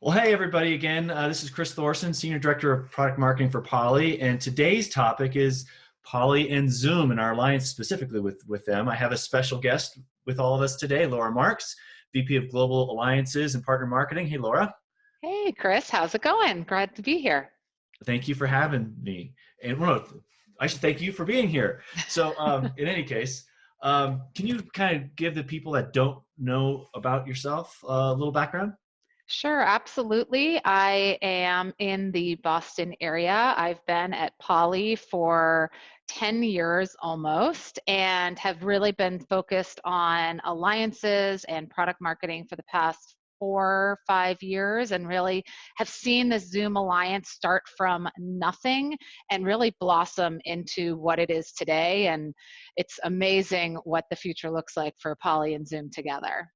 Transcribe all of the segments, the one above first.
Well, hey, everybody, again. This is Chris Thorson, Senior Director of Product Marketing for Poly, and today's topic is Poly and Zoom and our alliance specifically with them. I have a special guest with all of us today, Laura Marks, VP of Global Alliances and Partner Marketing. Hey, Laura. Hey, Chris, how's it going? Glad to be here. Thank you for having me. And well, I should thank you for being here. So, in any case, can you kind of give the people that don't know about yourself a little background? Sure, absolutely. I am in the Boston area. I've been at Poly for 10 years almost and have really been focused on alliances and product marketing for the past 4, 5 years, and really have seen the Zoom Alliance start from nothing and really blossom into what it is today. And it's amazing what the future looks like for Poly and Zoom together.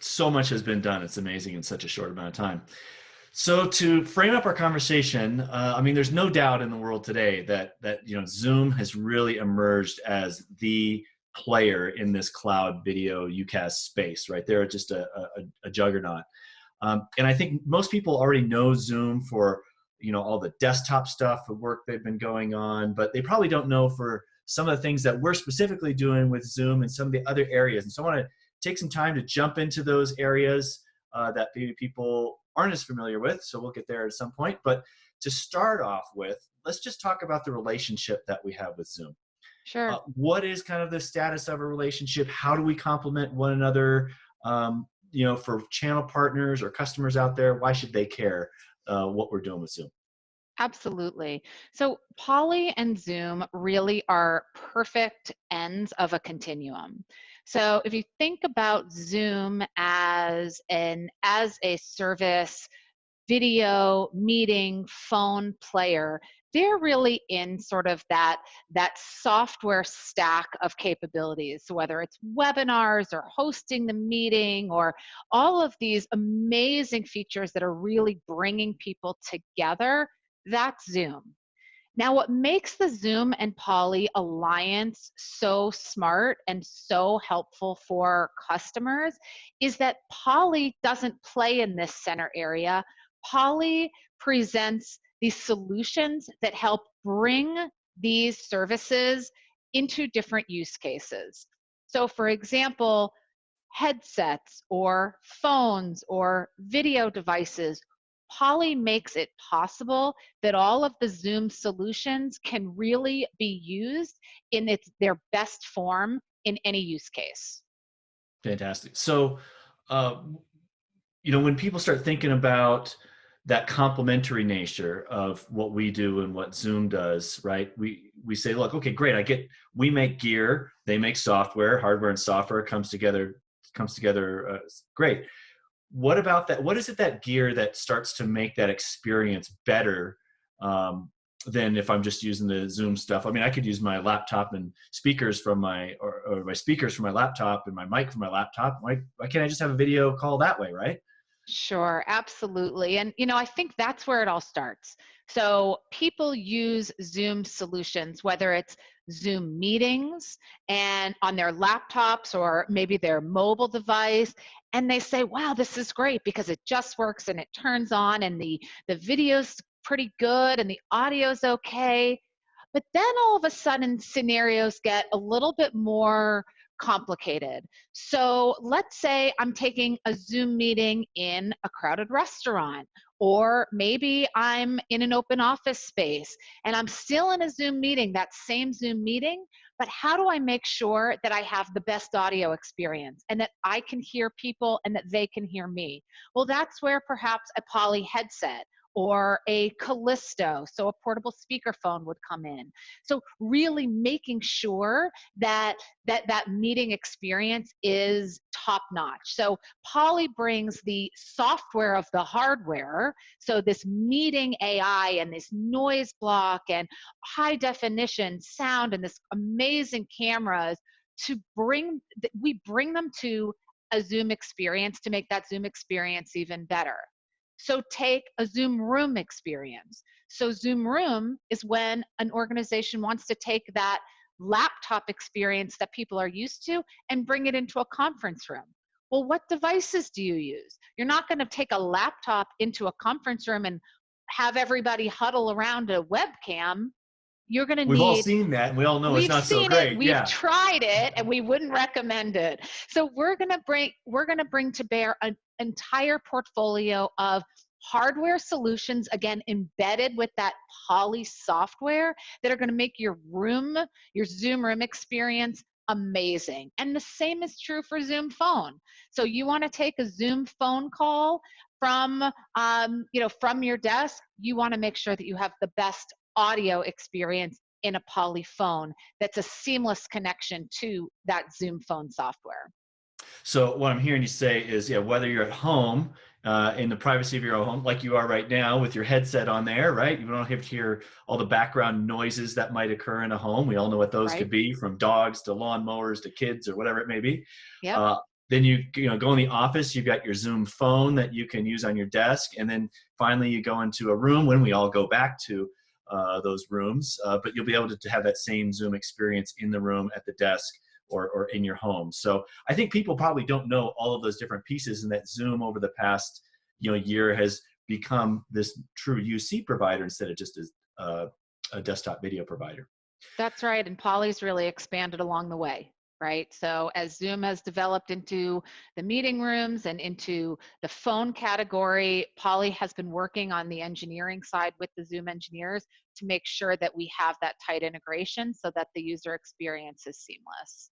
So much has been done. It's amazing in such a short amount of time. So to frame up our conversation, I mean, there's no doubt in the world today that Zoom has really emerged as the player in this cloud video UCaaS space. Right, they're just a juggernaut, and I think most people already know Zoom for all the desktop stuff, the work they've been going on, but they probably don't know for some of the things that we're specifically doing with Zoom and some of the other areas. And so I want to take some time to jump into those areas that maybe people aren't as familiar with. So we'll get there at some point. But to start off with, let's just talk about the relationship that we have with Zoom. Sure. What is kind of the status of a relationship? How do we complement one another? For channel partners or customers out there, why should they care what we're doing with Zoom? Absolutely. So Poly and Zoom really are perfect ends of a continuum. So if you think about Zoom as a service, video, meeting, phone player, they're really in sort of that software stack of capabilities. So whether it's webinars or hosting the meeting or all of these amazing features that are really bringing people together, that's Zoom. Now, what makes the Zoom and Poly alliance so smart and so helpful for customers is that Poly doesn't play in this center area. Poly presents these solutions that help bring these services into different use cases. So, for example, headsets or phones or video devices, Poly makes it possible that all of the Zoom solutions can really be used in their best form in any use case. Fantastic. So, uh, when people start thinking about that complementary nature of what we do and what Zoom does, right? We say, look, okay, great. We make gear, they make software, hardware and software comes together. Great. What about that? What is it that gear that starts to make that experience better than if I'm just using the Zoom stuff? I mean, I could use my laptop and speakers from or my speakers from my laptop and my mic from my laptop. Why can't I just have a video call that way, right? Sure, absolutely. And, I think that's where it all starts. So people use Zoom solutions, whether it's Zoom meetings and on their laptops or maybe their mobile device, and they say, wow, this is great because it just works and it turns on and the video's pretty good and the audio's okay. But then all of a sudden, scenarios get a little bit more complicated. So let's say I'm taking a Zoom meeting in a crowded restaurant, or maybe I'm in an open office space and I'm still in a Zoom meeting, that same Zoom meeting. But how do I make sure that I have the best audio experience and that I can hear people and that they can hear me? Well, that's where perhaps a Poly headset or a Callisto, so a portable speakerphone would come in. So really making sure that meeting experience is top notch. So Poly brings the software of the hardware, so this meeting AI and this noise block and high definition sound and this amazing cameras we bring them to a Zoom experience to make that Zoom experience even better. So take a Zoom Room experience. So Zoom Room is when an organization wants to take that laptop experience that people are used to and bring it into a conference room. Well, what devices do you use? You're not going to take a laptop into a conference room and have everybody huddle around a webcam. You're going to We've all need, seen that, and we all know it's we've not so seen it, great. we've Yeah. tried it, and we wouldn't recommend it. So we're going to bring to bear an entire portfolio of hardware solutions, again, embedded with that Poly software, that are going to make your Zoom Room experience amazing. And the same is true for Zoom Phone. So you want to take a Zoom phone call from from your desk, you want to make sure that you have the best audio experience in a Poly phone that's a seamless connection to that Zoom Phone software. So what I'm hearing you say is, yeah, whether you're at home, in the privacy of your own home, like you are right now with your headset on there, right? You don't have to hear all the background noises that might occur in a home. We all know what those Right. could be, from dogs to lawnmowers to kids or whatever it may be. Yep. Then you go in the office, you've got your Zoom phone that you can use on your desk. And then finally you go into a room, when we all go back to those rooms, but you'll be able to have that same Zoom experience in the room, at the desk, or in your home. So I think people probably don't know all of those different pieces, and that Zoom over the past year has become this true UC provider instead of just a desktop video provider. That's right. And Poly's really expanded along the way, right? So as Zoom has developed into the meeting rooms and into the phone category, Poly has been working on the engineering side with the Zoom engineers to make sure that we have that tight integration so that the user experience is seamless.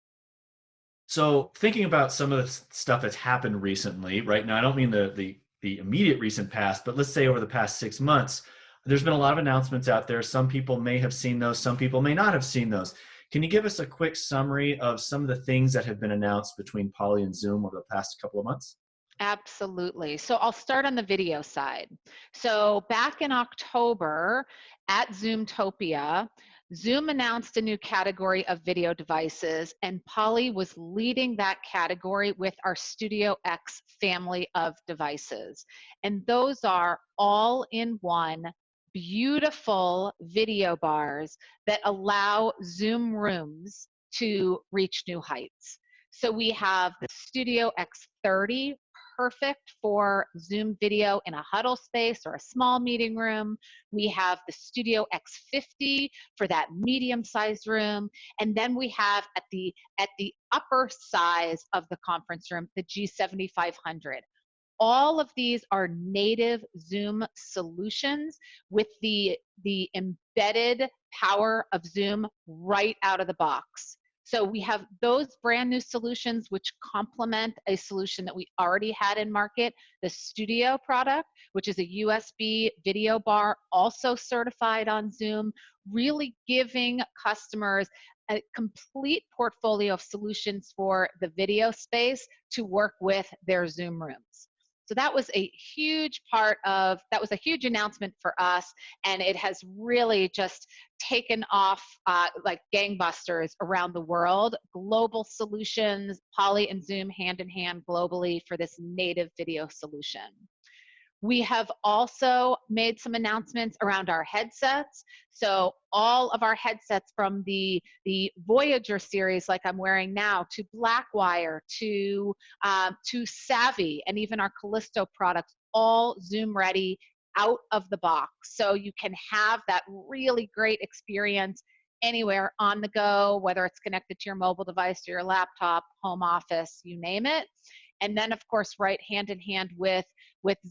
So thinking about some of the stuff that's happened recently, right now, I don't mean the immediate recent past, but let's say over the past 6 months, there's been a lot of announcements out there. Some people may have seen those, some people may not have seen those. Can you give us a quick summary of some of the things that have been announced between Poly and Zoom over the past couple of months? Absolutely. So I'll start on the video side. So back in October at Zoomtopia, Zoom announced a new category of video devices, and Poly was leading that category with our Studio X family of devices. And those are all-in-one, beautiful video bars that allow Zoom rooms to reach new heights. So we have the Studio X30, perfect for Zoom video in a huddle space or a small meeting room. We have the Studio X50 for that medium-sized room. And then we have at the upper size of the conference room, the G7500. All of these are native Zoom solutions with the embedded power of Zoom right out of the box. So we have those brand new solutions which complement a solution that we already had in market, the Studio product, which is a USB video bar, also certified on Zoom, really giving customers a complete portfolio of solutions for the video space to work with their Zoom rooms. So that was a huge announcement for us, and it has really just taken off like gangbusters around the world. Global solutions, Poly and Zoom hand in hand globally for this native video solution. We have also made some announcements around our headsets. So all of our headsets, from the Voyager series, like I'm wearing now, to Blackwire, to Savvy, and even our Callisto products, all Zoom ready out of the box. So you can have that really great experience anywhere on the go, whether it's connected to your mobile device, to your laptop, home office, you name it. And then, of course, right hand in hand with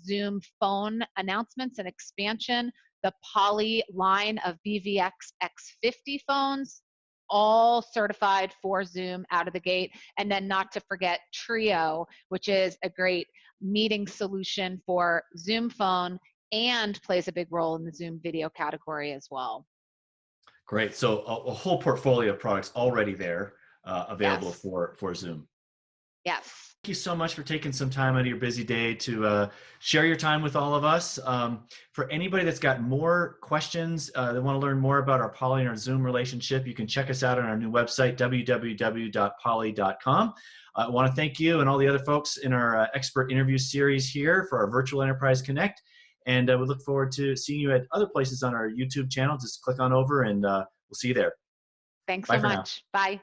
Zoom Phone announcements and expansion, the Poly line of BVX X50 phones, all certified for Zoom out of the gate. And then not to forget Trio, which is a great meeting solution for Zoom Phone and plays a big role in the Zoom video category as well. Great. So a whole portfolio of products already there, available Yes. for Zoom. Yes. Thank you so much for taking some time out of your busy day to share your time with all of us. For anybody that's got more questions, they want to learn more about our Poly and our Zoom relationship, you can check us out on our new website, www.poly.com. I want to thank you and all the other folks in our expert interview series here for our Virtual Enterprise Connect. And we look forward to seeing you at other places on our YouTube channel. Just click on over and we'll see you there. Thanks Bye so for now. much. Bye.